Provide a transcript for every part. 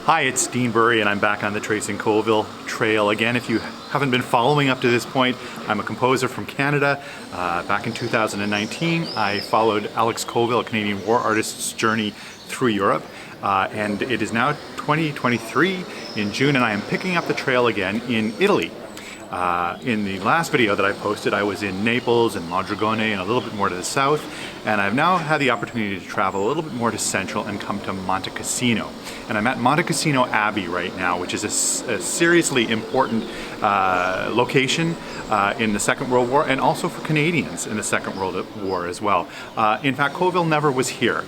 Hi, it's Dean Burry and I'm back on the Tracing Colville trail again. If you haven't been following up to this point, I'm a composer from Canada. Back in 2019, I followed Alex Colville, a Canadian war artist's journey through Europe. And it is now 2023 in June and I am picking up the trail again in Italy. In the last video that I posted, I was in Naples and Mondragone and a little bit more to the south, and I've now had the opportunity to travel a little bit more to central and come to Monte Cassino. And I'm at Monte Cassino Abbey right now, which is a seriously important location in the Second World War, and also for Canadians in the Second World War as well. In fact, Colville never was here.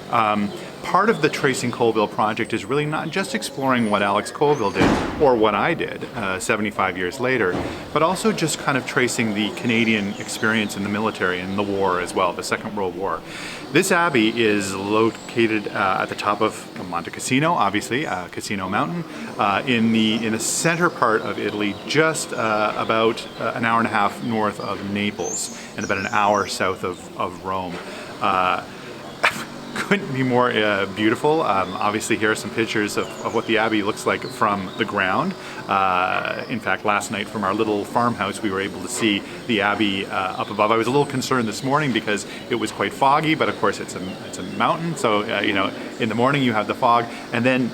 Part of the Tracing Colville project is really not just exploring what Alex Colville did, or what I did 75 years later, but also just kind of tracing the Canadian experience in the military and the war as well, the Second World War. This abbey is located at the top of Monte Cassino, obviously, Cassino Mountain, in the center part of Italy, just about an hour and a half north of Naples, and about an hour south of Rome. Couldn't be more beautiful. Obviously, here are some pictures of what the Abbey looks like from the ground. In fact, last night from our little farmhouse, we were able to see the Abbey up above. I was a little concerned this morning because it was quite foggy, but of course it's a mountain, so you know, in the morning you have the fog, and then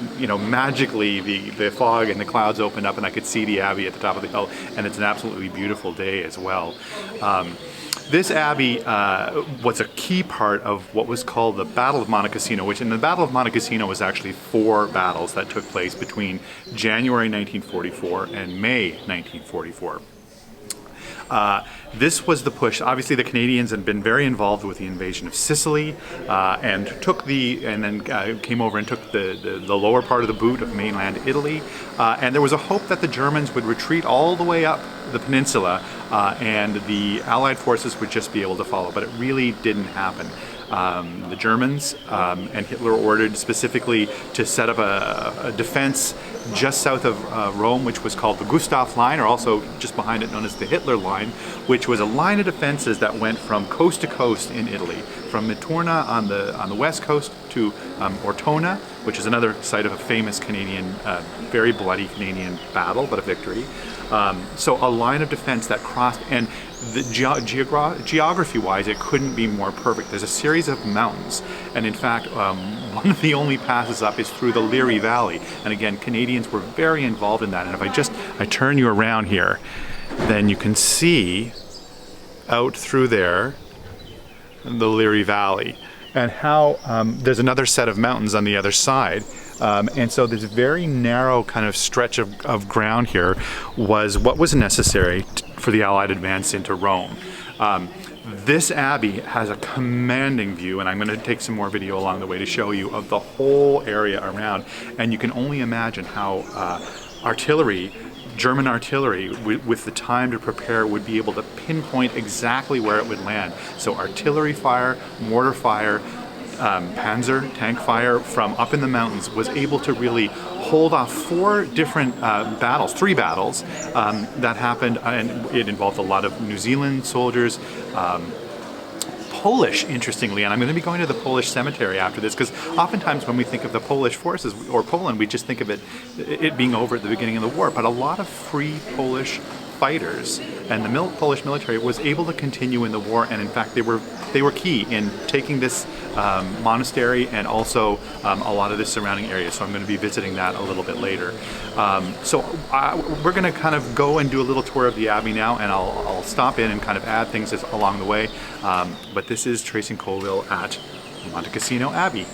magically the fog and the clouds opened up, and I could see the Abbey at the top of the hill, and it's an absolutely beautiful day as well. This abbey was a key part of what was called the Battle of Monte Cassino, which in the Battle of Monte Cassino was actually 4 battles that took place between January 1944 and May 1944. This was the push. Obviously, the Canadians had been very involved with the invasion of Sicily, and then came over and took the lower part of the boot of mainland Italy. And there was a hope that the Germans would retreat all the way up the peninsula, and the Allied forces would just be able to follow. But it really didn't happen. The Germans and Hitler ordered specifically to set up a defense just south of Rome, which was called the Gustav Line, or also just behind it known as the Hitler Line, which was a line of defenses that went from coast to coast in Italy, from Minturna on the west coast to Ortona, which is another site of a famous Canadian, very bloody Canadian battle, but a victory. So a line of defense that crossed, and the geography-wise, it couldn't be more perfect. There's a series of mountains, and in fact, one of the only passes up is through the Liri Valley. And again, Canadians were very involved in that. And if I turn you around here, then you can see out through there the Liri Valley, and how there's another set of mountains on the other side. And so this very narrow kind of stretch of ground here was what was necessary for the Allied advance into Rome. This abbey has a commanding view, and I'm going to take some more video along the way to show you of the whole area around. And you can only imagine how German artillery, with the time to prepare, would be able to pinpoint exactly where it would land. So artillery fire, mortar fire, Panzer tank fire from up in the mountains was able to really hold off 4 different battles, 3 battles that happened, and it involved a lot of New Zealand soldiers, Polish, interestingly, and I'm going to be going to the Polish cemetery after this, because oftentimes when we think of the Polish forces or Poland, we just think of it being over at the beginning of the war, but a lot of free Polish fighters and the Polish military was able to continue in the war, and in fact they were key in taking this monastery and also a lot of the surrounding areas. So I'm going to be visiting that a little bit later. We're going to kind of go and do a little tour of the Abbey now, and I'll stop in and kind of add things along the way. But this is Tracing Colville at Monte Cassino Abbey.